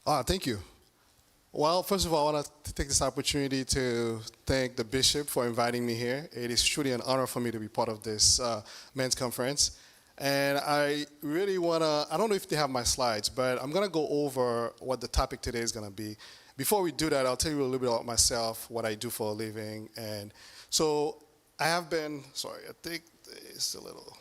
Thank you. Well, first of all, I want to take this opportunity to thank the bishop for inviting me here. It is truly an honor for me to be part of this men's conference. And I really want to, I don't know if they have my slides, but I'm going to go over what the topic today is going to be. Before we do that, I'll tell you a little bit about myself, what I do for a living. And so I have been, sorry, I think it's a little.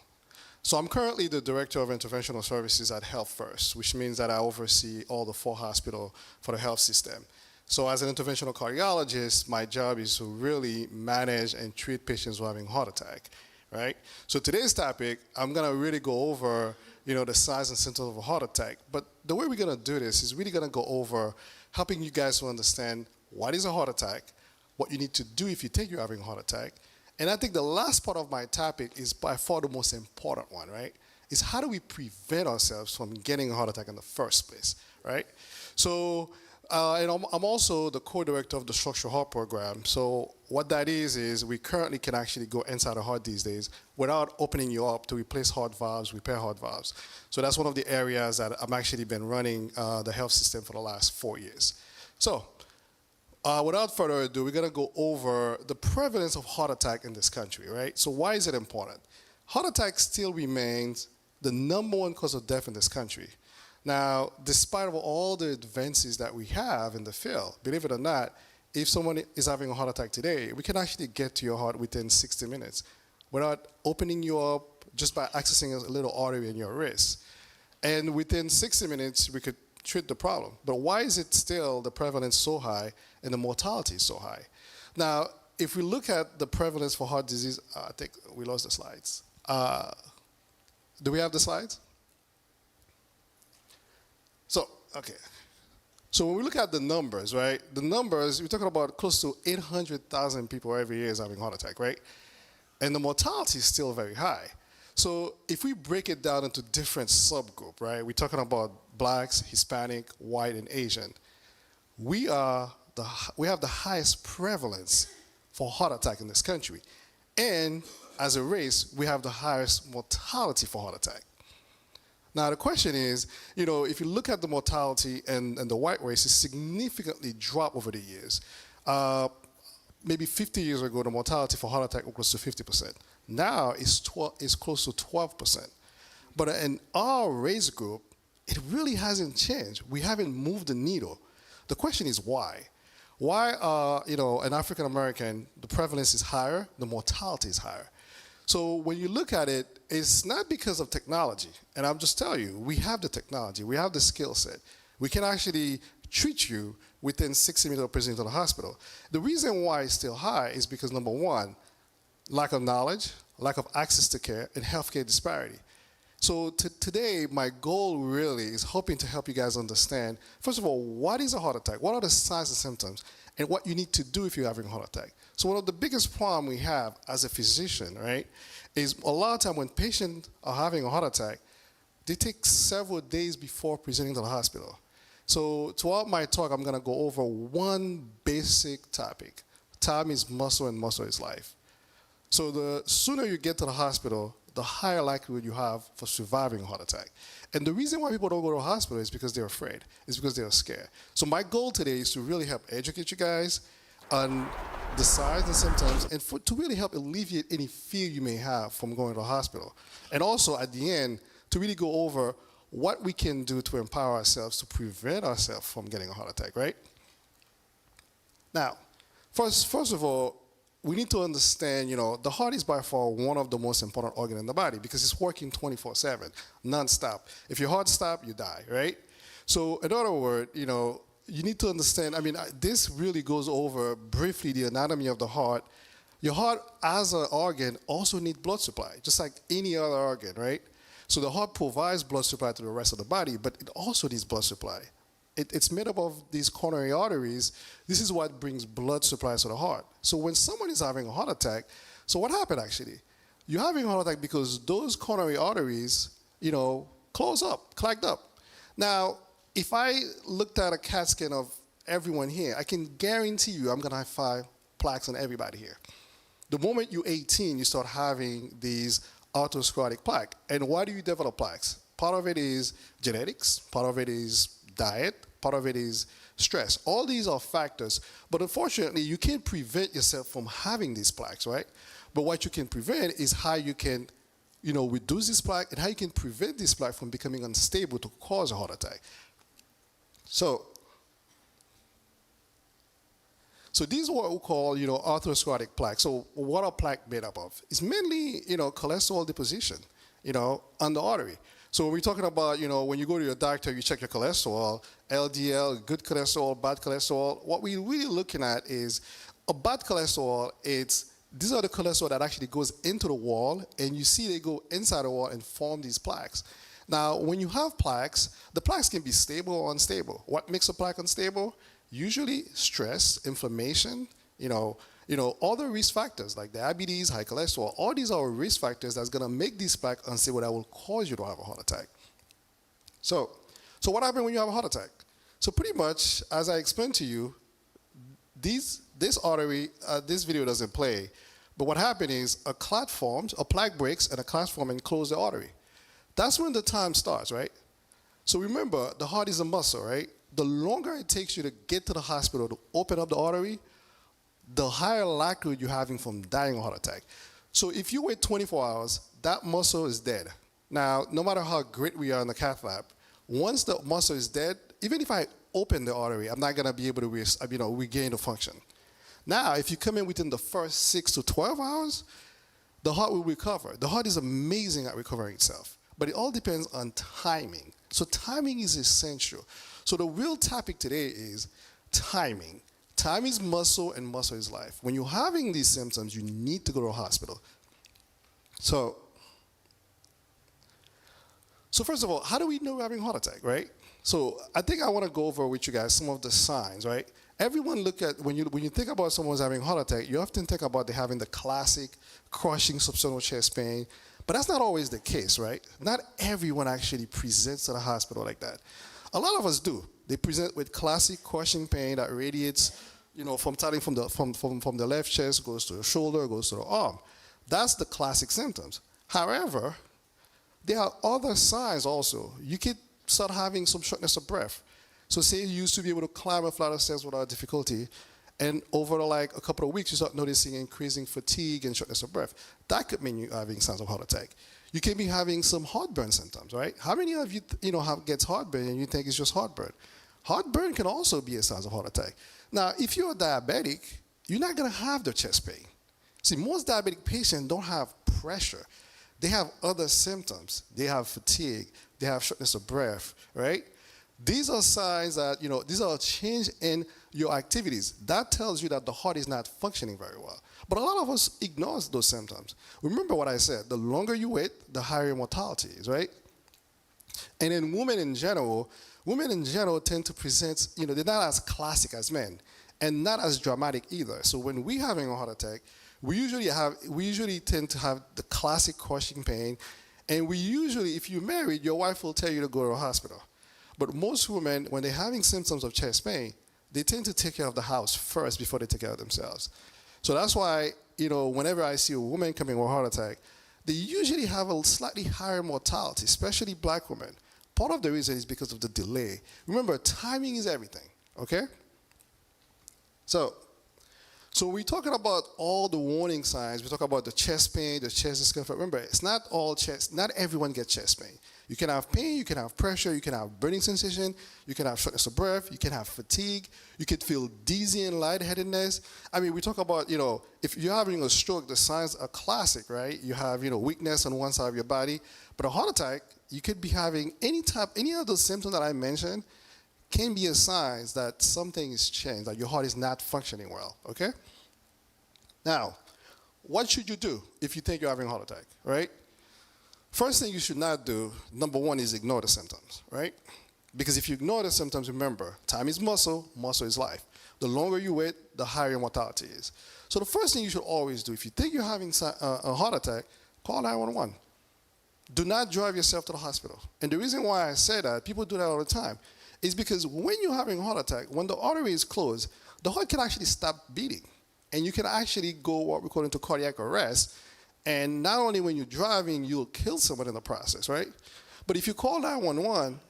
So I'm currently the Director of Interventional Services at Health First, which means that I oversee all the 4 hospitals for the health system. So as an interventional cardiologist, my job is to really manage and treat patients who are having heart attack, right? So today's topic, I'm gonna really go over, the signs and symptoms of a heart attack. But the way we're gonna do this is really gonna go over helping you guys to understand what is a heart attack, what you need to do if you think you're having a heart attack. And I think the last part of my topic is by far the most important one, right? Is how do we prevent ourselves from getting a heart attack in the first place, right? So, and I'm also the co-director of the Structural Heart Program. So what that is we currently can actually go inside the heart these days without opening you up to replace heart valves, repair heart valves. So that's one of the areas that I've actually been running the health system for the last 4 years. So, without further ado, we're going to go over the prevalence of heart attack in this country, right? So why is it important? Heart attack still remains the #1 cause of death in this country. Now, despite of all the advances that we have in the field, believe it or not, if someone is having a heart attack today, we can actually get to your heart within 60 minutes without opening you up just by accessing a little artery in your wrist. And within 60 minutes, we could treat the problem. But why is it still the prevalence so high and the mortality is so high? Now, if we look at the prevalence for heart disease, I think we lost the slides. Do we have the slides? So, okay. So when we look at the numbers, right? The numbers, we're talking about close to 800,000 people every year is having a heart attack, right? And the mortality is still very high. So if we break it down into different subgroups, right? We're talking about blacks, Hispanic, white, and Asian. We have the highest prevalence for heart attack in this country. And as a race, we have the highest mortality for heart attack. Now the question is, if you look at the mortality and the white race, it's significantly dropped over the years. Maybe 50 years ago, the mortality for heart attack was close to 50%. Now it's close to 12%. But in our race group, it really hasn't changed. We haven't moved the needle. The question is why? Why, an African American, the prevalence is higher, the mortality is higher. So when you look at it, it's not because of technology. And I'm just telling you, we have the technology, we have the skill set. We can actually treat you within 60 minutes of presenting to the hospital. The reason why it's still high is because number one, lack of knowledge, lack of access to care, and healthcare disparity. So today, my goal really is hoping to help you guys understand, first of all, what is a heart attack? What are the signs and symptoms? And what you need to do if you're having a heart attack. So one of the biggest problems we have as a physician, right, is a lot of time when patients are having a heart attack, they take several days before presenting to the hospital. So throughout my talk, I'm going to go over one basic topic. Time is muscle and muscle is life. So the sooner you get to the hospital, the higher likelihood you have for surviving a heart attack. And the reason why people don't go to the hospital is because they're afraid. It's because they're scared. So my goal today is to really help educate you guys on the signs and symptoms and to really help alleviate any fear you may have from going to the hospital. And also at the end, to really go over what we can do to empower ourselves to prevent ourselves from getting a heart attack, right? Now, first of all, we need to understand, the heart is by far one of the most important organs in the body because it's working 24/7, non-stop. If your heart stops, you die, right? So in other words, you need to understand, this really goes over briefly the anatomy of the heart. Your heart as an organ also needs blood supply, just like any other organ, right? So the heart provides blood supply to the rest of the body, but it also needs blood supply. It's made up of these coronary arteries. This is what brings blood supply to the heart. So when someone is having a heart attack, so what happened actually? You're having a heart attack because those coronary arteries, close up, clogged up. Now, if I looked at a CAT scan of everyone here, I can guarantee you I'm going to have 5 plaques on everybody here. The moment you're 18, you start having these atherosclerotic plaque. And why do you develop plaques? Part of it is genetics, part of it is diet, Part of it is stress. All these are factors, but unfortunately, you can't prevent yourself from having these plaques, right? But what you can prevent is how you can, reduce this plaque and how you can prevent this plaque from becoming unstable to cause a heart attack. So these are what we call, atherosclerotic plaque. So what are plaque made up of? It's mainly, cholesterol deposition, on the artery. So when we're talking about, when you go to your doctor, you check your cholesterol, LDL, good cholesterol, bad cholesterol. What we're really looking at is a bad cholesterol. These are the cholesterol that actually goes into the wall, and you see they go inside the wall and form these plaques. Now, when you have plaques, the plaques can be stable or unstable. What makes a plaque unstable? Usually stress, inflammation, other risk factors like diabetes, high cholesterol. All these are risk factors that's going to make this plaque unstable that will cause you to have a heart attack. So what happens when you have a heart attack? So pretty much, as I explained to you, this artery, this video doesn't play, but what happened is a clot forms, a plaque breaks, and a clot forms and closes the artery. That's when the time starts, right? So remember, the heart is a muscle, right? The longer it takes you to get to the hospital to open up the artery, the higher likelihood you're having from dying of a heart attack. So if you wait 24 hours, that muscle is dead. Now, no matter how great we are in the cath lab, once the muscle is dead, even if I open the artery, I'm not going to be able to regain the function. Now, if you come in within the first 6 to 12 hours, the heart will recover. The heart is amazing at recovering itself, but it all depends on timing. So timing is essential. So the real topic today is timing. Time is muscle and muscle is life. When you're having these symptoms, you need to go to a hospital. So first of all, how do we know we're having a heart attack, right? So I think I want to go over with you guys some of the signs, right? Everyone look at, when you think about someone's having a heart attack, you often think about they having the classic crushing substernal chest pain, but that's not always the case, right? Not everyone actually presents to the hospital like that. A lot of us do. They present with classic crushing pain that radiates, from the left chest, goes to the shoulder, goes to the arm. That's the classic symptoms. However, there are other signs also. You could start having some shortness of breath. So say you used to be able to climb a flight of stairs without difficulty, and over like a couple of weeks, you start noticing increasing fatigue and shortness of breath. That could mean you're having signs of heart attack. You can be having some heartburn symptoms, right? How many of you, gets heartburn and you think it's just heartburn? Heartburn can also be a sign of heart attack. Now, if you're diabetic, you're not going to have the chest pain. See, most diabetic patients don't have pressure. They have other symptoms. They have fatigue. They have shortness of breath, right? These are signs that, these are a change in your activities. That tells you that the heart is not functioning very well. But a lot of us ignore those symptoms. Remember what I said, the longer you wait, the higher your mortality is, right? And in women in general tend to present, they're not as classic as men and not as dramatic either. So when we're having a heart attack, we usually tend to have the classic crushing pain. And if you're married, your wife will tell you to go to a hospital. But most women, when they're having symptoms of chest pain, they tend to take care of the house first before they take care of themselves. So that's why, whenever I see a woman coming with a heart attack, they usually have a slightly higher mortality, especially black women. Part of the reason is because of the delay. Remember, timing is everything, okay? So we're talking about all the warning signs. We talk about the chest pain, the chest discomfort. Remember, it's not all chest. Not everyone gets chest pain. You can have pain, you can have pressure, you can have burning sensation, you can have shortness of breath, you can have fatigue, you can feel dizzy and lightheadedness. I mean, we talk about, if you're having a stroke, the signs are classic, right? You have, weakness on one side of your body. But a heart attack, you could be having any of those symptoms that I mentioned can be a sign that something is changed, that your heart is not functioning well, okay? Now, what should you do if you think you're having a heart attack, right? First thing you should not do, number one, is ignore the symptoms, right? Because if you ignore the symptoms, remember, time is muscle, muscle is life. The longer you wait, the higher your mortality is. So the first thing you should always do, if you think you're having a heart attack, call 911. Do not drive yourself to the hospital. And the reason why I say that, people do that all the time, is because when you're having a heart attack, when the artery is closed, the heart can actually stop beating. And you can actually go what we call into cardiac arrest. And not only when you're driving, you'll kill someone in the process, right? But if you call 911,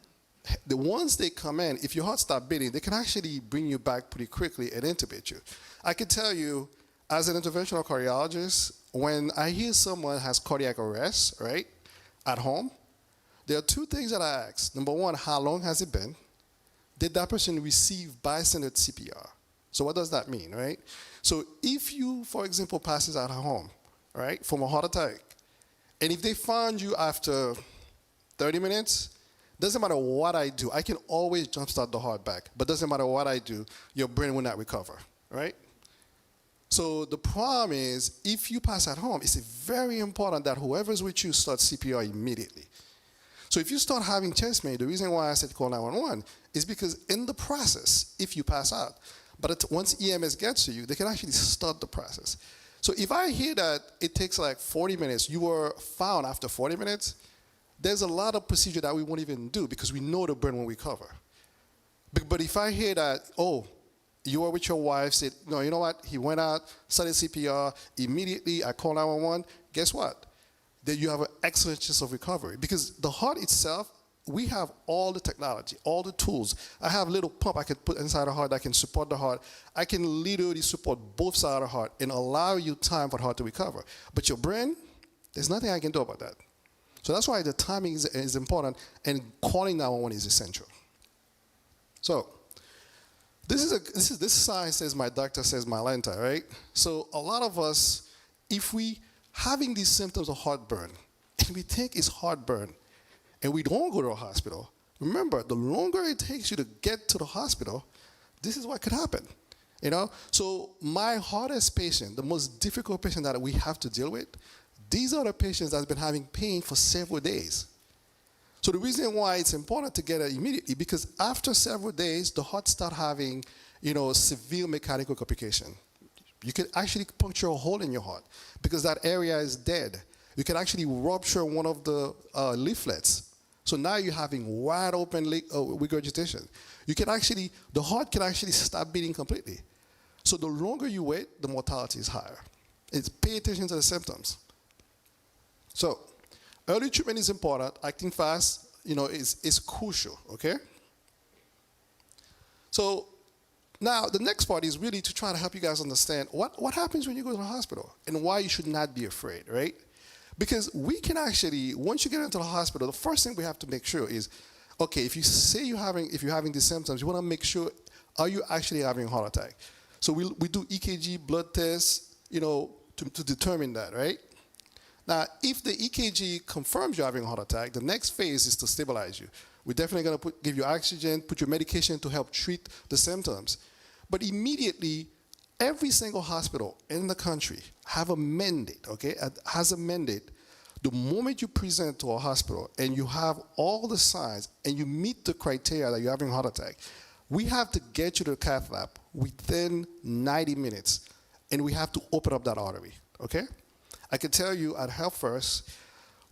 once they come in, if your heart stops beating, they can actually bring you back pretty quickly and intubate you. I can tell you, as an interventional cardiologist, when I hear someone has cardiac arrest, right, at home, there are two things that I ask. Number one, how long has it been? Did that person receive bystander CPR? So what does that mean, right? So if you, for example, passes out at home, right, from a heart attack, and if they find you after 30 minutes, doesn't matter what I do, I can always jumpstart the heart back, but doesn't matter what I do, your brain will not recover, right? So the problem is, if you pass at home, it's very important that whoever's with you starts CPR immediately. So if you start having chest pain, the reason why I said call 911 is because in the process, if you pass out, but once EMS gets to you, they can actually start the process. So if I hear that it takes like 40 minutes, you were found after 40 minutes, there's a lot of procedure that we won't even do because we know the brain won't recover. But if I hear that, oh, you were with your wife, said, no, you know what, he went out, started CPR, immediately I call 911, guess what? Then you have an excellent chance of recovery. Because the heart itself, we have all the technology, all the tools. I have a little pump I can put inside the heart that can support the heart. I can literally support both sides of the heart and allow you time for the heart to recover. But your brain, there's nothing I can do about that. So that's why the timing is important, and calling 911 is essential. So this sign says my doctor says my lenta, right? So a lot of us, if we having these symptoms of heartburn, and we think it's heartburn, and we don't go to a hospital, remember, the longer it takes you to get to the hospital, this is what could happen, you know? So my hardest patient, the most difficult patient that we have to deal with, these are the patients that have been having pain for several days. So the reason why it's important to get it immediately, because after several days, the heart start having, you know, severe mechanical complication. You can actually puncture a hole in your heart because that area is dead. You can actually rupture one of the leaflets. So now you're having wide open regurgitation. You can actually, the heart can actually stop beating completely. So the longer you wait, the mortality is higher. It's pay attention to the symptoms. So early treatment is important. Acting fast, you know, is crucial, okay? So now the next part is really to try to help you guys understand what happens when you go to the hospital and why you should not be afraid, right? Because we can actually, once you get into the hospital, the first thing we have to make sure is, okay, if you say if you're having these symptoms, you want to make sure, are you actually having a heart attack? So we do EKG, blood tests, you know, to determine that, right? Now, if the EKG confirms you're having a heart attack, the next phase is to stabilize you. We're definitely going to give you oxygen, put your medication to help treat the symptoms. But immediately, every single hospital in the country have a mandate, okay, has a mandate. The moment you present to a hospital and you have all the signs and you meet the criteria that you're having a heart attack, we have to get you to the cath lab within 90 minutes, and we have to open up that artery, okay? I can tell you at Health First,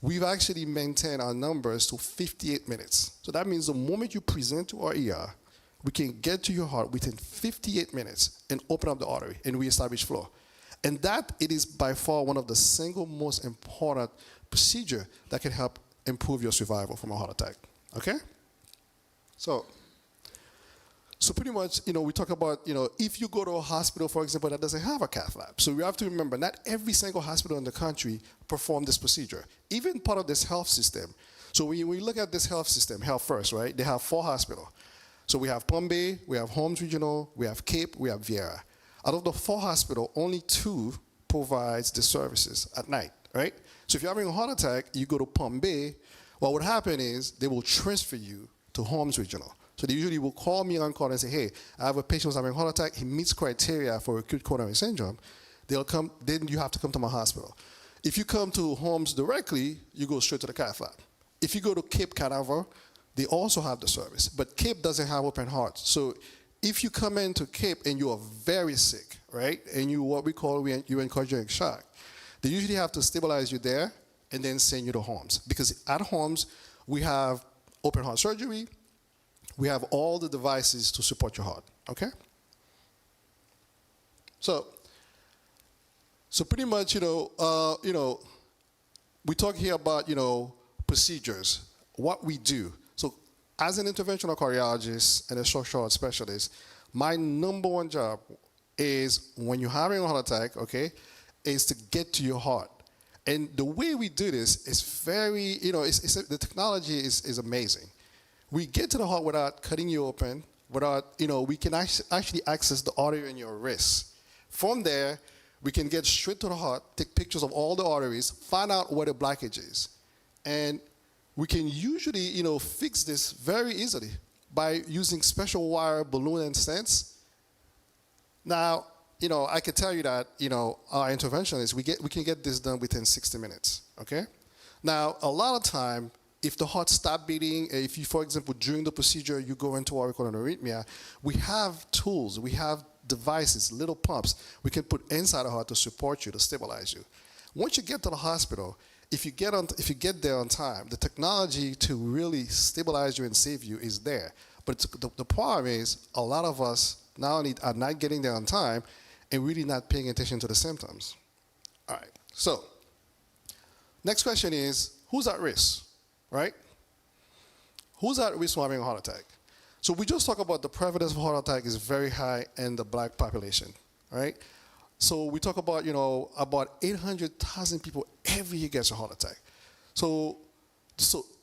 we've actually maintained our numbers to 58 minutes. So that means the moment you present to our ER, we can get to your heart within 58 minutes and open up the artery and reestablish flow. And that, it is by far one of the single most important procedure that can help improve your survival from a heart attack, okay? So pretty much, you know, we talk about, you know, if you go to a hospital, for example, that doesn't have a cath lab. So we have to remember, not every single hospital in the country perform this procedure, even part of this health system. So when we look at this health system, Health First, right, they have 4 hospitals. So we have Palm Bay, we have Holmes Regional, we have Cape, we have Viera. Out of the 4 hospitals, only 2 provides the services at night, right? So if you're having a heart attack, you go to Palm Bay, what would happen is they will transfer you to Holmes Regional. So they usually will call me on call and say, hey, I have a patient who's having a heart attack. He meets criteria for acute coronary syndrome. They'll come, then you have to come to my hospital. If you come to Holmes directly, you go straight to the cath lab. If you go to Cape Canaveral, they also have the service, but Cape doesn't have open heart. So if you come into Cape and you are very sick, right, and you what we call you're in cardiac shock, they usually have to stabilize you there and then send you to Holmes. Because at Holmes, we have open heart surgery, we have all the devices to support your heart, okay? So pretty much, you know, we talk here about, you know, procedures, what we do. So as an interventional cardiologist and a structural heart specialist, my number one job is when you're having a heart attack, okay, is to get to your heart. And the way we do this is very, the technology is amazing. We get to the heart without cutting you open, without, we can actually access the artery in your wrist. From there, we can get straight to the heart, take pictures of all the arteries, find out where the blockage is. And we can usually, fix this very easily by using special wire, balloon, and stents. Now, I can tell you that, our interventionists, we can get this done within 60 minutes, okay? Now, a lot of time, if the heart stops beating, if you, for example, during the procedure, you go into what we call an arrhythmia, we have tools, we have devices, little pumps we can put inside the heart to support you, to stabilize you. Once you get to the hospital, if you get there on time, the technology to really stabilize you and save you is there. But the problem is, a lot of us not only are not getting there on time, and really not paying attention to the symptoms. All right, so next question is, who's at risk, right? Who's at risk for having a heart attack? So we just talked about the prevalence of heart attack is very high in the black population, right? So we talk about, about 800,000 people every year gets a heart attack. So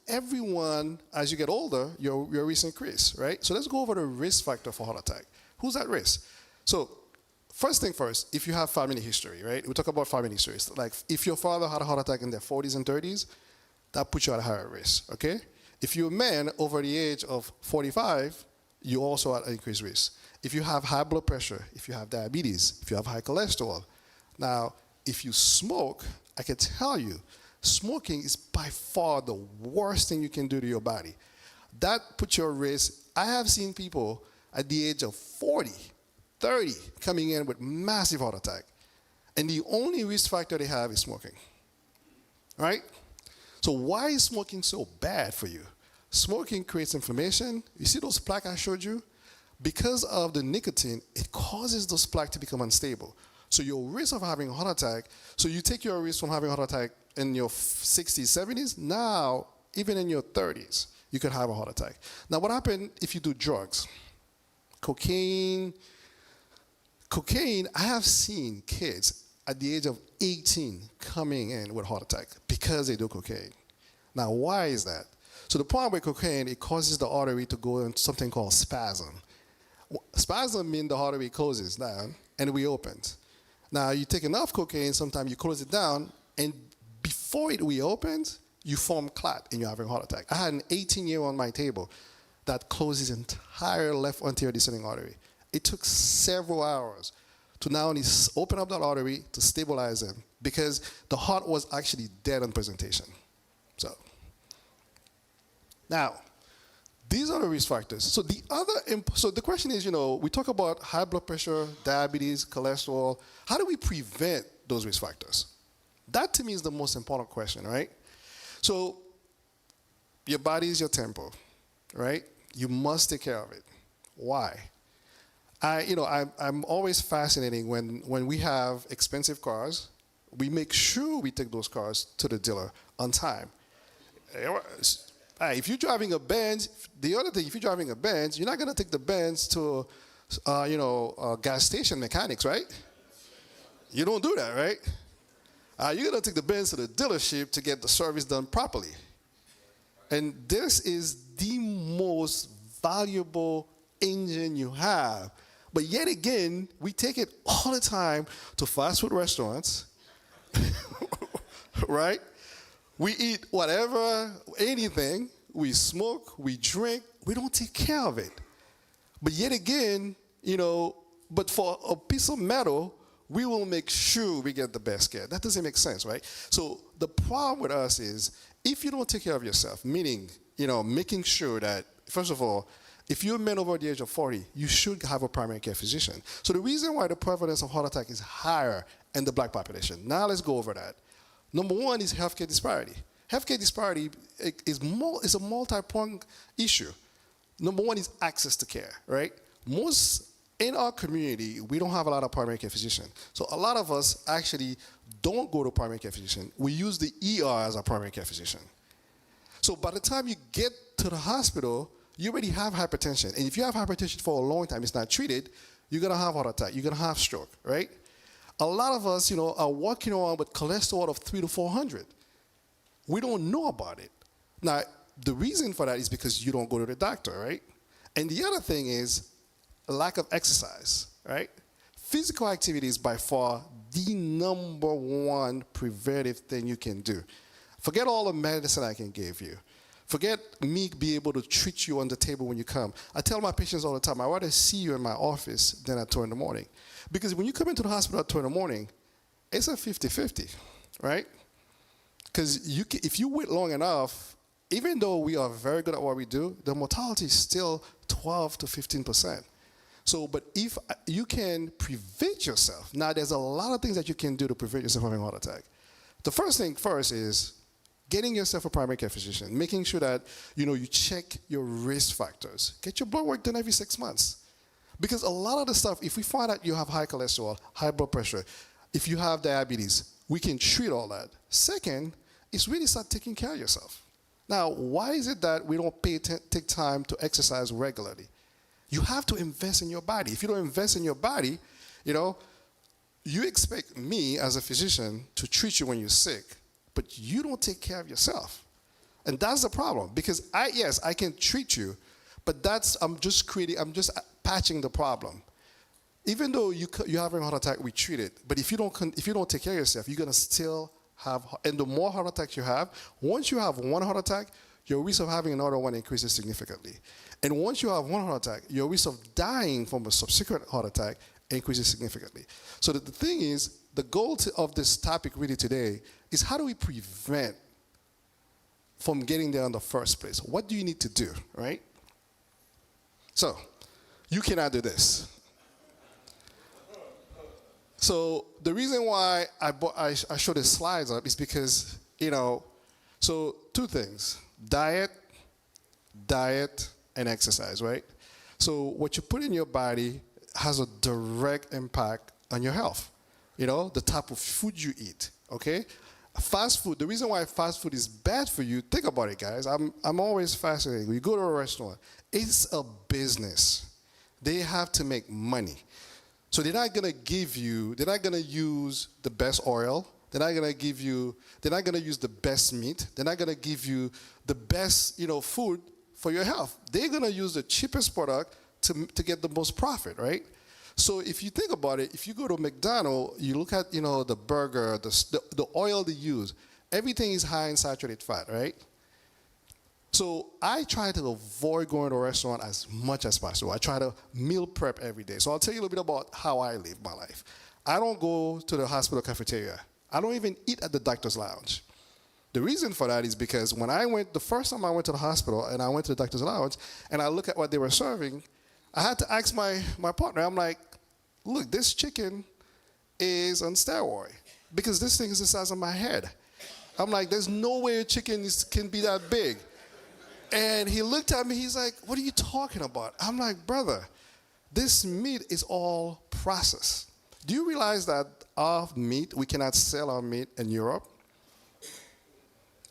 everyone, as you get older, your risk increase, right? So let's go over the risk factor for heart attack. Who's at risk? So first thing first, if you have family history, right? We talk about family histories. Like if your father had a heart attack in their 40s and 30s, that puts you at a higher risk, okay? If you're a man over the age of 45, you also at increased risk. If you have high blood pressure, if you have diabetes, if you have high cholesterol. Now, if you smoke, I can tell you, smoking is by far the worst thing you can do to your body. That puts your risk. I have seen people at the age of 40, 30 coming in with massive heart attack. And the only risk factor they have is smoking, right? So why is smoking so bad for you? Smoking creates inflammation. You see those plaques I showed you? Because of the nicotine, it causes those plaques to become unstable. So your risk of having a heart attack, so you take your risk from having a heart attack in your 60s, 70s, now even in your 30s, you could have a heart attack. Now what happens if you do drugs? Cocaine, I have seen kids at the age of 18 coming in with heart attack because they do cocaine. Now, why is that? So the problem with cocaine, it causes the artery to go into something called spasm. Spasm means the artery closes down and reopens. Now, you take enough cocaine, sometimes you close it down, and before it reopens, you form clot and you're having a heart attack. I had an 18-year-old on my table that closes his entire left anterior descending artery. It took several hours to not only open up that artery to stabilize him because the heart was actually dead on presentation. Now, these are the risk factors. So the question is, we talk about high blood pressure, diabetes, cholesterol. How do we prevent those risk factors? That to me is the most important question, right? So your body is your temple, right? You must take care of it. Why? I'm always fascinating when we have expensive cars, we make sure we take those cars to the dealer on time. If you're driving a Benz, the other thing, if you're driving a Benz, you're not going to take the Benz to, gas station mechanics, right? You don't do that, right? You're going to take the Benz to the dealership to get the service done properly. And this is the most valuable engine you have. But yet again, we take it all the time to fast food restaurants, right? We eat whatever, anything. We smoke, we drink. We don't take care of it. But yet again, but for a piece of metal, we will make sure we get the best care. That doesn't make sense, right? So the problem with us is if you don't take care of yourself, meaning, making sure that, first of all, if you're a man over the age of 40, you should have a primary care physician. So the reason why the prevalence of heart attack is higher in the black population. Now let's go over that. Number one is healthcare disparity. Healthcare disparity is a multi-pronged issue. Number one is access to care, right? In our community, we don't have a lot of primary care physicians. So a lot of us actually don't go to primary care physician. We use the ER as our primary care physician. So by the time you get to the hospital, you already have hypertension. And if you have hypertension for a long time, it's not treated, you're going to have heart attack. You're going to have stroke, right? A lot of us, are walking around with cholesterol of 300 to 400. We don't know about it. Now, the reason for that is because you don't go to the doctor, right? And the other thing is lack of exercise, right? Physical activity is by far the number one preventive thing you can do. Forget all the medicine I can give you. Forget me be able to treat you on the table when you come. I tell my patients all the time, I'd rather see you in my office than at 2 in the morning. Because when you come into the hospital at 2 in the morning, it's a 50-50, right? Because if you wait long enough, even though we are very good at what we do, the mortality is still 12 to 15%. So, but if you can prevent yourself, now there's a lot of things that you can do to prevent yourself from having a heart attack. The first thing first is getting yourself a primary care physician, making sure that, you check your risk factors. Get your blood work done every 6 months. Because a lot of the stuff, if we find out you have high cholesterol, high blood pressure, if you have diabetes, we can treat all that. Second, is really start taking care of yourself. Now, why is it that we don't take time to exercise regularly? You have to invest in your body. If you don't invest in your body, you expect me as a physician to treat you when you're sick, but you don't take care of yourself. And that's the problem, because I can treat you, but I'm just patching the problem. Even though you're having a heart attack, we treat it. But if you don't take care of yourself, you're gonna still have. And the more heart attacks you have, once you have one heart attack, your risk of having another one increases significantly. And once you have one heart attack, your risk of dying from a subsequent heart attack increases significantly. So the thing is, the goal of this topic really today is how do we prevent from getting there in the first place? What do you need to do, right? So, you cannot do this. So the reason why I show the slides up is because, so two things, diet, and exercise, right? So what you put in your body has a direct impact on your health. The type of food you eat, okay? Fast food, the reason why fast food is bad for you, think about it, guys. I'm always fascinated. We go to a restaurant, it's a business. They have to make money. So they're not going to use the best oil. They're not going to use the best meat. They're not going to give you the best, food for your health. They're going to use the cheapest product to get the most profit, right? So if you think about it, if you go to McDonald's, you look at, the burger, the oil they use, everything is high in saturated fat, right? So I try to avoid going to a restaurant as much as possible. I try to meal prep every day. So I'll tell you a little bit about how I live my life. I don't go to the hospital cafeteria. I don't even eat at the doctor's lounge. The reason for that is because the first time I went to the hospital and I went to the doctor's lounge and I look at what they were serving, I had to ask my partner, I'm like, look, this chicken is on steroid because this thing is the size of my head. I'm like, there's no way a chicken can be that big. And he looked at me, he's like, what are you talking about? I'm like, brother, this meat is all processed. Do you realize that our meat, we cannot sell our meat in Europe?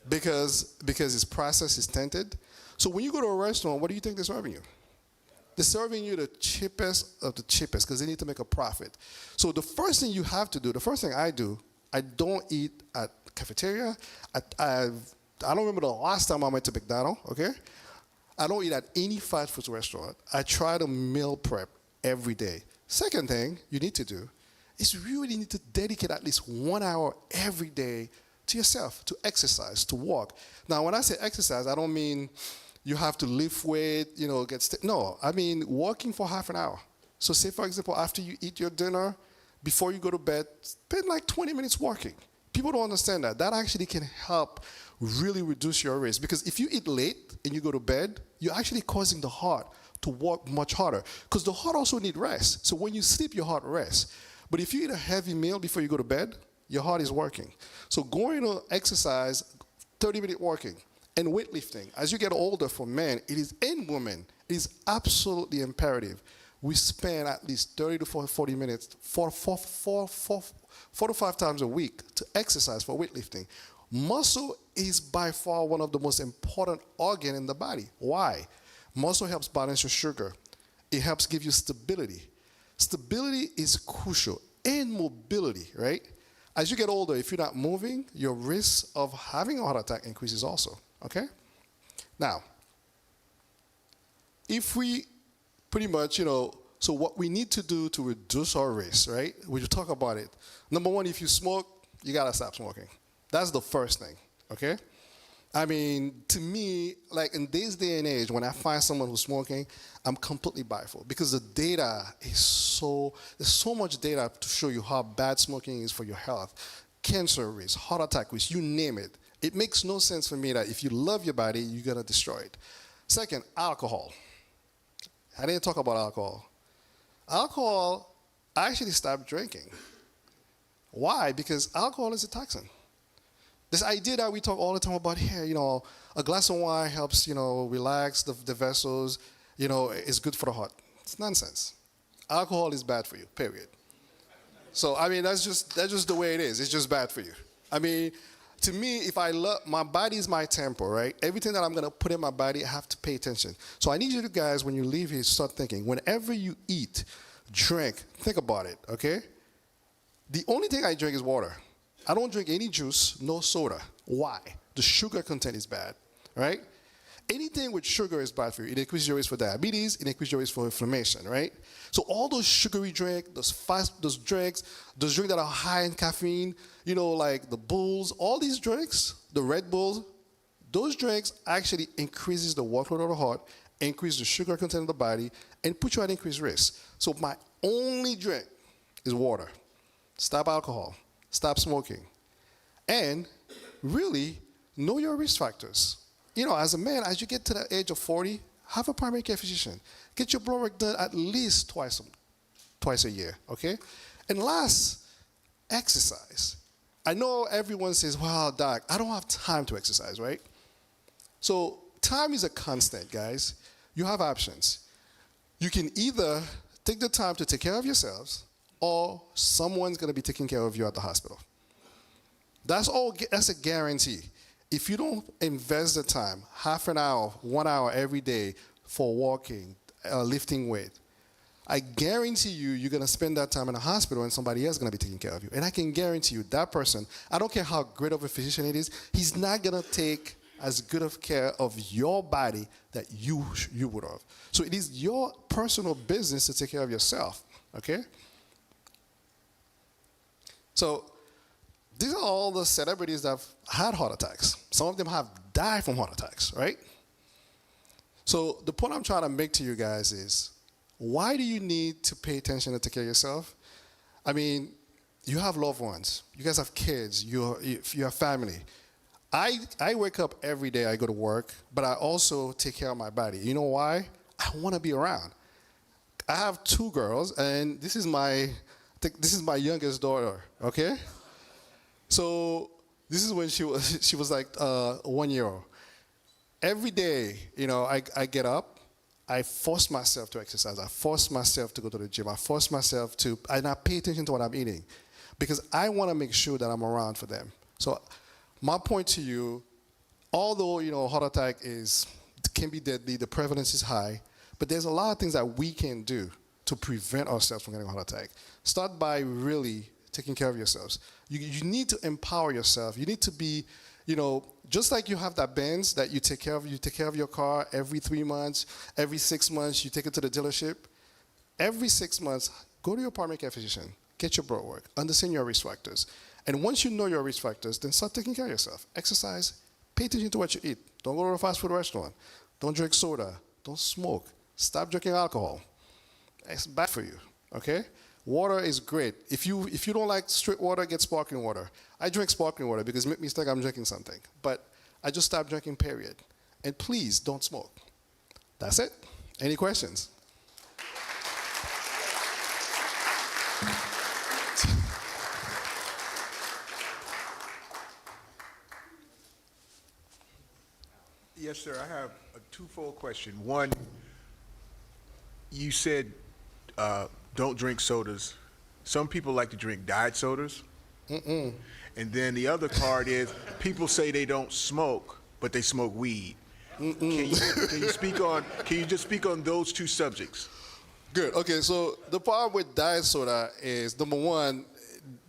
Because it's processed, it's tainted. So when you go to a restaurant, what do you think they're serving you? They're serving you the cheapest of the cheapest because they need to make a profit. So the first thing you have to do, the first thing I do, I don't eat at cafeteria. I don't remember the last time I went to McDonald's, okay? I don't eat at any fast food restaurant. I try to meal prep every day. Second thing you need to do is you really need to dedicate at least 1 hour every day to yourself, to exercise, to walk. Now, when I say exercise, I don't mean you have to lift weight, no, I mean walking for half an hour. So say, for example, after you eat your dinner, before you go to bed, spend like 20 minutes walking. People don't understand that. That actually can help really reduce your risk. Because if you eat late and you go to bed, you're actually causing the heart to work much harder. Because the heart also needs rest. So when you sleep, your heart rests. But if you eat a heavy meal before you go to bed, your heart is working. So going to exercise, 30-minute walking, and weightlifting. As you get older for men, and women, it is absolutely imperative. We spend at least 30 to 40 minutes, 4 to 5 times a week to exercise for weightlifting. Muscle is by far one of the most important organs in the body. Why? Muscle helps balance your sugar. It helps give you stability. Stability is crucial, and mobility, right? As you get older, if you're not moving, your risk of having a heart attack increases also, okay? Now, if we pretty much, so what we need to do to reduce our risk, right? We talk about it. Number one, if you smoke, you gotta stop smoking. That's the first thing, okay? I mean, to me, like in this day and age, when I find someone who's smoking, I'm completely baffled because the data is there's so much data to show you how bad smoking is for your health. Cancer risk, heart attack risk, you name it. It makes no sense for me that if you love your body, you're gonna destroy it. Second, alcohol. I didn't talk about alcohol. Alcohol, I actually stopped drinking. Why? Because alcohol is a toxin. This idea that we talk all the time about here, a glass of wine helps, relax the vessels, is good for the heart. It's nonsense. Alcohol is bad for you, period. So, I mean, that's just the way it is. It's just bad for you. I mean, to me, if I love, my body is my temple, right? Everything that I'm going to put in my body, I have to pay attention. So I need you guys, when you leave here, start thinking. Whenever you eat, drink, think about it, okay? The only thing I drink is water. I don't drink any juice, no soda. Why? The sugar content is bad, right? Anything with sugar is bad for you. It increases your risk for diabetes. It increases your risk for inflammation, right? So all those sugary drinks, those drinks that are high in caffeine, like the Bulls, all these drinks, the Red Bulls, those drinks actually increases the workload of the heart, increase the sugar content of the body, and put you at increased risk. So my only drink is water. Stop alcohol. Stop smoking. And really know your risk factors. As a man, as you get to the age of 40, have a primary care physician. Get your blood work done at least twice a year, okay? And last, exercise. I know everyone says, well, doc, I don't have time to exercise, right? So time is a constant, guys. You have options. You can either take the time to take care of yourselves, or someone's going to be taking care of you at the hospital. That's a guarantee. If you don't invest the time, half an hour, 1 hour every day for walking, lifting weight, I guarantee you're going to spend that time in a hospital and somebody else is going to be taking care of you. And I can guarantee you that person, I don't care how great of a physician it is, he's not going to take as good of care of your body that you would have. So it is your personal business to take care of yourself, okay? So these are all the celebrities that have had heart attacks. Some of them have died from heart attacks, right? So the point I'm trying to make to you guys is, why do you need to pay attention and take care of yourself? I mean, you have loved ones. You guys have kids. You have family. I wake up every day, I go to work, but I also take care of my body. You know why? I want to be around. I have 2 girls, and this is my youngest daughter, okay? So this is when she was like 1 year old. Every day, I get up, I force myself to exercise. I force myself to go to the gym. I force myself and I pay attention to what I'm eating because I want to make sure that I'm around for them. So my point to you, although, heart attack can be deadly, the prevalence is high, but there's a lot of things that we can do to prevent ourselves from getting a heart attack. Start by really taking care of yourselves. You need to empower yourself. You need to be, just like you have that Benz that you take care of your car every 3 months, every 6 months, you take it to the dealership. Every 6 months, go to your primary care physician, get your blood work, understand your risk factors. And once you know your risk factors, then start taking care of yourself. Exercise, pay attention to what you eat. Don't go to a fast food restaurant. Don't drink soda. Don't smoke. Stop drinking alcohol. It's bad for you, okay? Water is great. If you don't like straight water, get sparkling water. I drink sparkling water because it makes me think I'm drinking something. But I just stopped drinking, period. And please, don't smoke. That's it. Any questions? Yes, sir. I have a twofold question. One, you said don't drink sodas. Some people like to drink diet sodas. And then the other part is people say they don't smoke, but they smoke weed. Can you just speak on those two subjects? Good. Okay, so the problem with diet soda is, number one,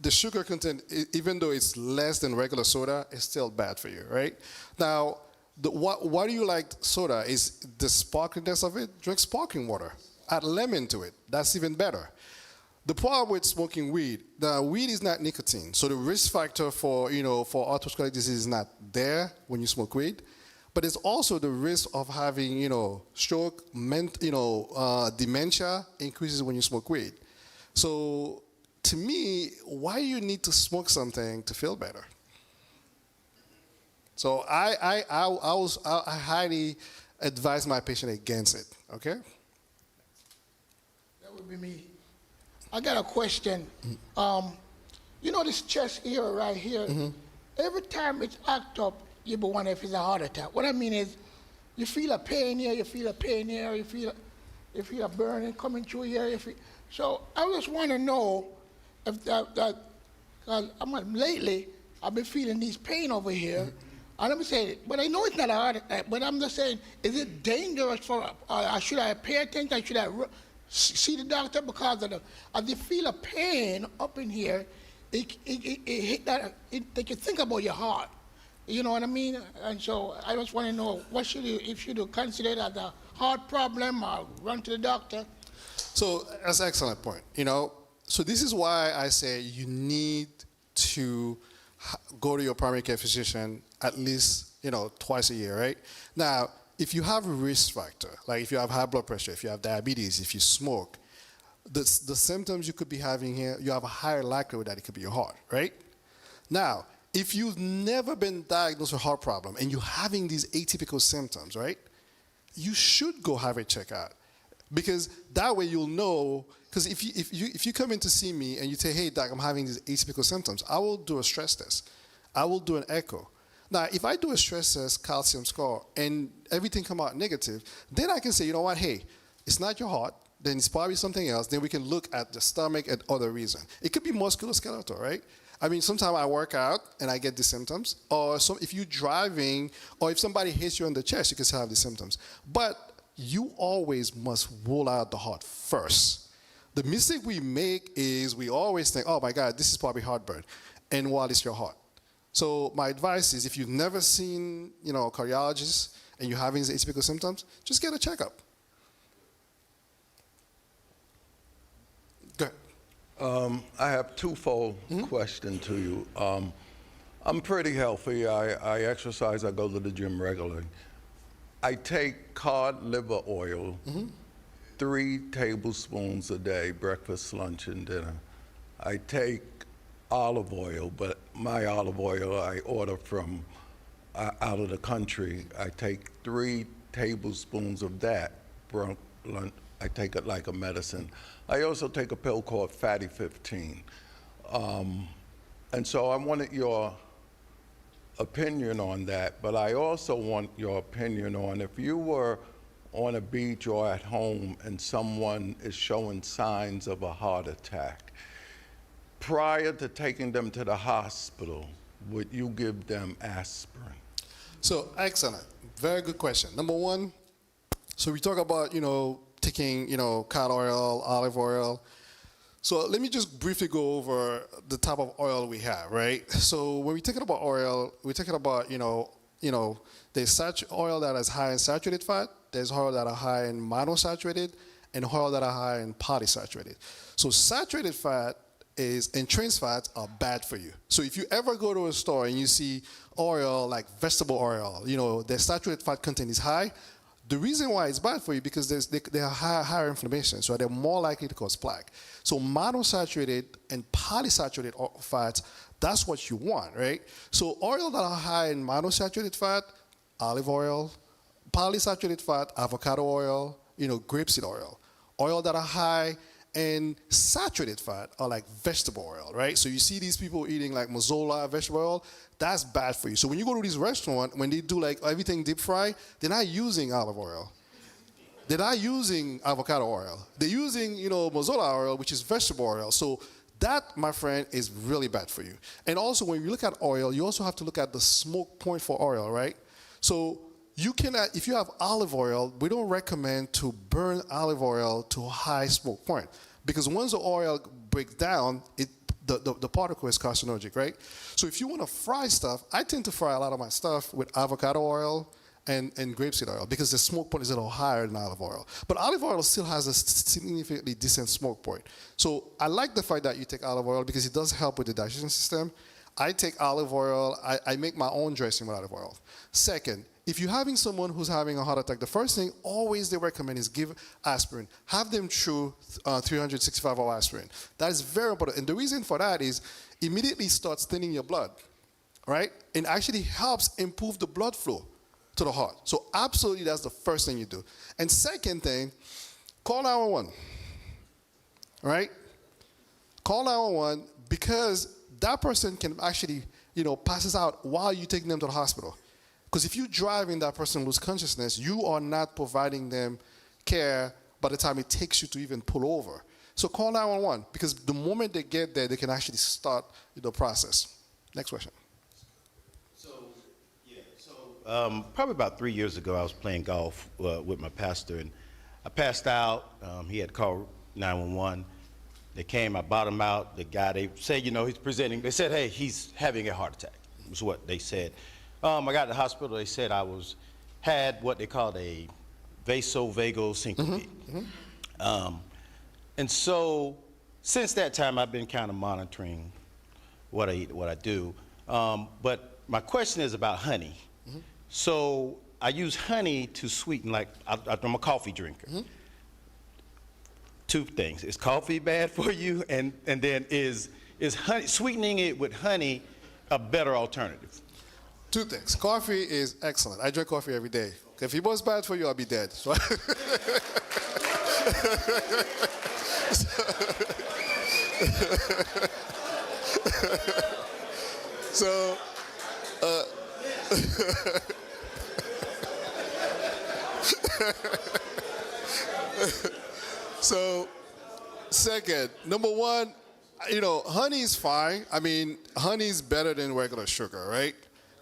the sugar content, even though it's less than regular soda, is still bad for you, right? Now, why do you like soda is the sparkliness of it. Drink sparkling water. Add lemon to it. That's even better. The problem with smoking weed, now weed is not nicotine, so the risk factor for for atherosclerotic disease is not there when you smoke weed. But it's also the risk of having stroke, dementia increases when you smoke weed. So to me, why you need to smoke something to feel better? So I highly advise my patient against it. Okay. That would be me. I got a question. This chest area right here, every time it's act up, you be wondering if it's a heart attack. What I mean is, you feel a pain here, you feel a pain here, you feel a burning coming through here. So I just want to know if lately I've been feeling this pain over here. And I'm saying, but I know it's not a heart attack, but I'm just saying, is it dangerous for, should I pay attention, should I see the doctor? Because as you feel a pain up in here, it make you think about your heart. You know what I mean? And so I just want to know, if you consider it as a heart problem or run to the doctor? So that's an excellent point. So this is why I say you need to go to your primary care physician at least, twice a year, right? Now, if you have a risk factor, like if you have high blood pressure, if you have diabetes, if you smoke, the symptoms you could be having here, you have a higher likelihood that it could be your heart, right? Now, if you've never been diagnosed with a heart problem and you're having these atypical symptoms, right, you should go have a checkout. Because that way you'll know, because if you come in to see me and you say, hey, doc, I'm having these atypical symptoms, I will do a stress test. I will do an echo. Now, if I do a stress test, calcium score, and everything come out negative, then I can say, you know what, hey, it's not your heart, then it's probably something else. Then we can look at the stomach and other reason. It could be musculoskeletal, right? I mean, sometimes I work out and I get the symptoms. Or if you're driving, or if somebody hits you on the chest, you can still have the symptoms. But you always must rule out the heart first. The mistake we make is we always think, oh my God, this is probably heartburn, and while it's your heart. So my advice is, if you've never seen, a cardiologist and you're having these atypical symptoms, just get a checkup. Go ahead. I have twofold question to you. I'm pretty healthy. I exercise. I go to the gym regularly. I take cod liver oil, 3 tablespoons a day, breakfast, lunch, and dinner. I take olive oil, but my olive oil I order from out of the country. I take 3 tablespoons of that. I take it like a medicine. I also take a pill called Fatty 15. And so I wanted your opinion on that, but I also want your opinion on, if you were on a beach or at home and someone is showing signs of a heart attack, prior to taking them to the hospital, would you give them aspirin? So, excellent. Very good question. Number one, so we talk about, taking, cod oil, olive oil. So let me just briefly go over the type of oil we have, right? So when we're talking about oil, we're talking about, there's oil that is high in saturated fat, there's oil that are high in monosaturated, and oil that are high in polysaturated. So saturated fat and trans fats are bad for you. So if you ever go to a store and you see oil like vegetable oil, their saturated fat content is high, the reason why it's bad for you because they have higher inflammation, so they're more likely to cause plaque. So monosaturated and polysaturated fats, that's what you want, right? So oil that are high in monosaturated fat, olive oil, polysaturated fat, avocado oil, grapeseed oil. Oil that are high and saturated fat are like vegetable oil, right? So you see these people eating like mazola vegetable oil, that's bad for you. So when you go to this restaurant, when they do like everything deep fry, they're not using olive oil. They're not using avocado oil. They're using, mazola oil, which is vegetable oil. So that, my friend, is really bad for you. And also when you look at oil, you also have to look at the smoke point for oil, right? So you cannot, if you have olive oil, we don't recommend to burn olive oil to a high smoke point, because once the oil breaks down, the particle is carcinogenic, right? So if you want to fry stuff, I tend to fry a lot of my stuff with avocado oil and grapeseed oil, because the smoke point is a little higher than olive oil. But olive oil still has a significantly decent smoke point. So I like the fact that you take olive oil because it does help with the digestion system. I take olive oil. I make my own dressing with olive oil. Second, if you're having someone who's having a heart attack, the first thing always they recommend is give aspirin. Have them chew 365-hour aspirin. That is very important. And the reason for that is immediately starts thinning your blood, right? And actually helps improve the blood flow to the heart. So absolutely that's the first thing you do. And second thing, call 911, right? Call 911 because that person can actually, passes out while you're taking them to the hospital. Because if you drive and that person lose consciousness, you are not providing them care by the time it takes you to even pull over. So call 911, because the moment they get there, they can actually start the process. Next question. Probably about 3 years ago, I was playing golf with my pastor, and I passed out. He had called 911. They came, I bought him out. The guy, they said, he's presenting. They said, hey, he's having a heart attack, was what they said. I got to the hospital. They said I had what they called a vasovagal syncope. And so since that time, I've been kind of monitoring what I eat, what I do. But my question is about honey. So I use honey to sweeten, like I'm a coffee drinker. Two things: is coffee bad for you, and then is honey, sweetening it with honey a better alternative? Two things. Coffee is excellent. I drink coffee every day. If it was bad for you, I'll be dead. So, so second, number one, honey is fine. I mean, honey is better than regular sugar, right?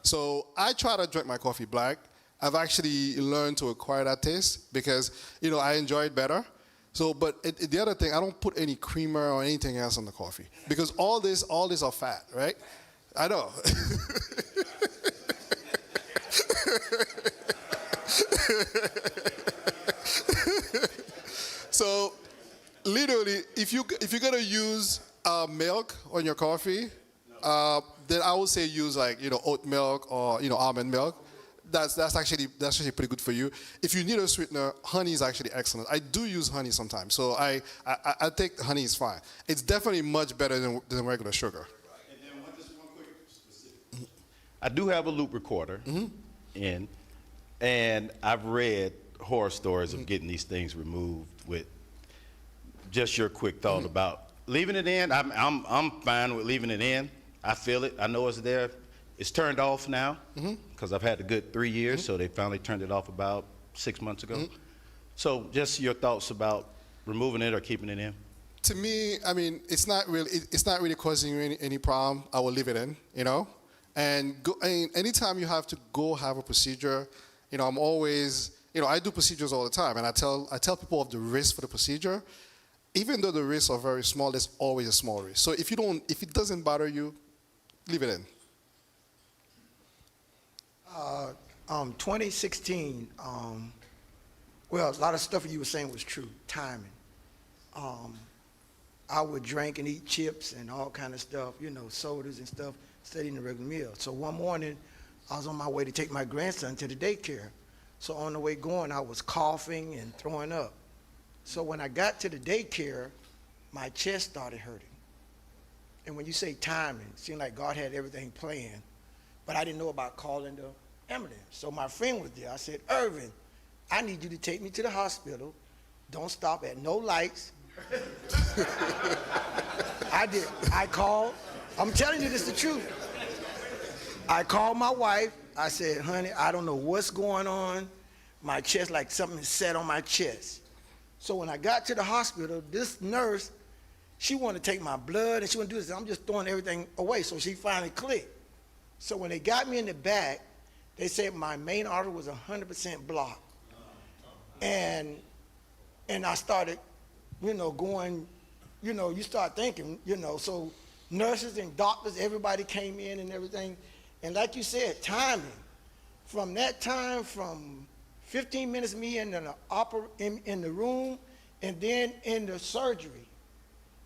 So I try to drink my coffee black. I've actually learned to acquire that taste because, I enjoy it better. So, but the other thing, I don't put any creamer or anything else on the coffee because all this are fat, right? I know. So, literally, if you're gonna use milk on your coffee, then I would say use like oat milk or almond milk. That's actually pretty good for you. If you need a sweetener, honey is actually excellent. I do use honey sometimes, so I think honey is fine. It's definitely much better than regular sugar. And then just one quick specific. I do have a loop recorder in, and I've read horror stories of getting these things removed. With just your quick thought about leaving it in. I'm fine with leaving it in. I feel it. I know it's there. It's turned off now because I've had a good 3 years, so they finally turned it off about 6 months ago. So just your thoughts about removing it or keeping it in? To me, I mean, it's not really causing you any problem. I will leave it in, And anytime you have to go have a procedure, I'm always, I do procedures all the time, and I tell people of the risk for the procedure. Even though the risks are very small, there's always a small risk. So if it doesn't bother you, leave it in. 2016, well, a lot of stuff you were saying was true, timing. I would drink and eat chips and all kind of stuff, sodas and stuff, instead of eating a regular meal. So one morning, I was on my way to take my grandson to the daycare. So on the way going, I was coughing and throwing up. So when I got to the daycare, my chest started hurting. And when you say timing, it seemed like God had everything planned, but I didn't know about calling the ambulance. So my friend was there. I said, Irvin, I need you to take me to the hospital. Don't stop at no lights. I did. I called. I'm telling you this is the truth. I called my wife. I said, honey, I don't know what's going on. My chest, like something is set on my chest. So when I got to the hospital, this nurse, she wanted to take my blood and she wanted to do this. I'm just throwing everything away. So she finally clicked. So when they got me in the back, They said my main artery was 100% blocked. And I started, going, you start thinking, so nurses and doctors, everybody came in and everything. And like you said, timing. From that time, from 15 minutes me in the room, and then in the surgery,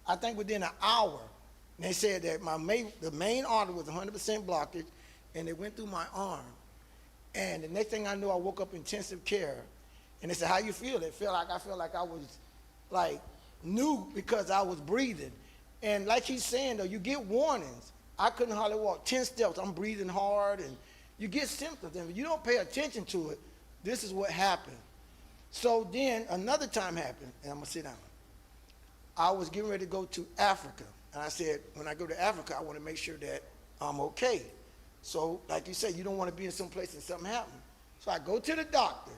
I think within an hour, they said that the main artery was 100% blockage, and it went through my arm. And the next thing I knew, I woke up in intensive care, and they said, "How you feel?" I felt like I was new because I was breathing. And like he's saying, though, you get warnings. I couldn't hardly walk 10 steps. I'm breathing hard, and you get symptoms. And if you don't pay attention to it, this is what happened. So then another time happened, and I'm going to sit down. I was getting ready to go to Africa. And I said, when I go to Africa, I want to make sure that I'm okay. So like you said, you don't want to be in some place and something happens. So I go to the doctor.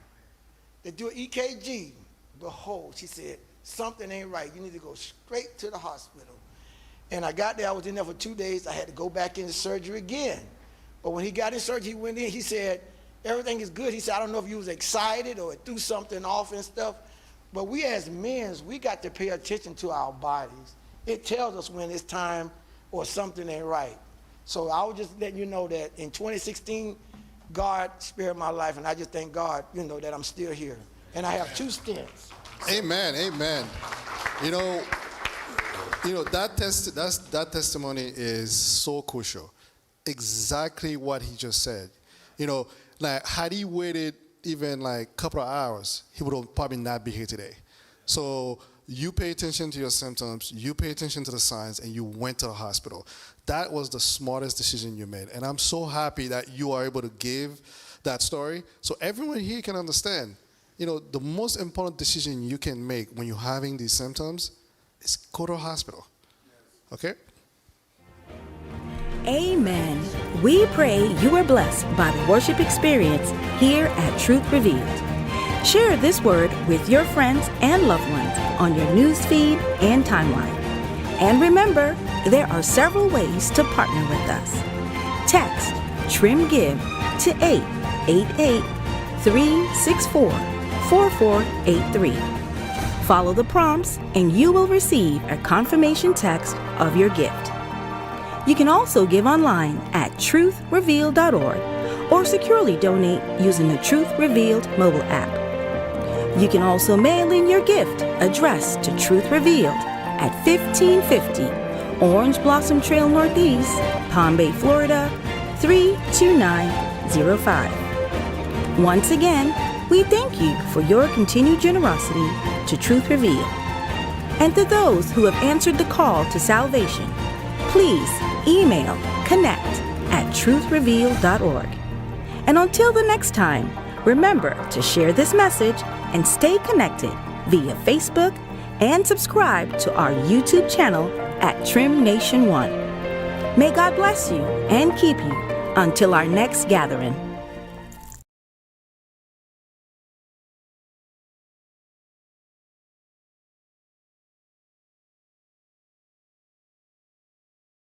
They do an EKG. Behold, she said, something ain't right. You need to go straight to the hospital. And I got there. I was in there for 2 days. I had to go back into surgery again. But when he got in surgery, he went in. He said, everything is good. He said, I don't know if you was excited or it threw something off and stuff. But we as men, we got to pay attention to our bodies. It tells us when it's time or something ain't right. So I was just letting you know that in 2016, God spared my life. And I just thank God, that I'm still here. And I have 2 stents. Amen, amen. That testimony is so crucial. Exactly what he just said. Had he waited even a couple of hours, he would have probably not be here today. So you pay attention to your symptoms, you pay attention to the signs, and you went to the hospital. That was the smartest decision you made. And I'm so happy that you are able to give that story so everyone here can understand. The most important decision you can make when you're having these symptoms is go to a hospital. Okay? Amen. We pray you are blessed by the worship experience here at Truth Revealed. Share this word with your friends and loved ones on your news feed and timeline. And remember, there are several ways to partner with us. Text Trim Give to 888-364-4483. Follow the prompts and you will receive a confirmation text of your gift. You can also give online at truthrevealed.org or securely donate using the Truth Revealed mobile app. You can also mail in your gift addressed to Truth Revealed at 1550 Orange Blossom Trail Northeast, Palm Bay, Florida 32905. Once again, we thank you for your continued generosity to Truth Revealed. And to those who have answered the call to salvation, please email connect@truthrevealed.org. And until the next time, remember to share this message and stay connected via Facebook and subscribe to our YouTube channel at Trim Nation 1. May God bless you and keep you until our next gathering.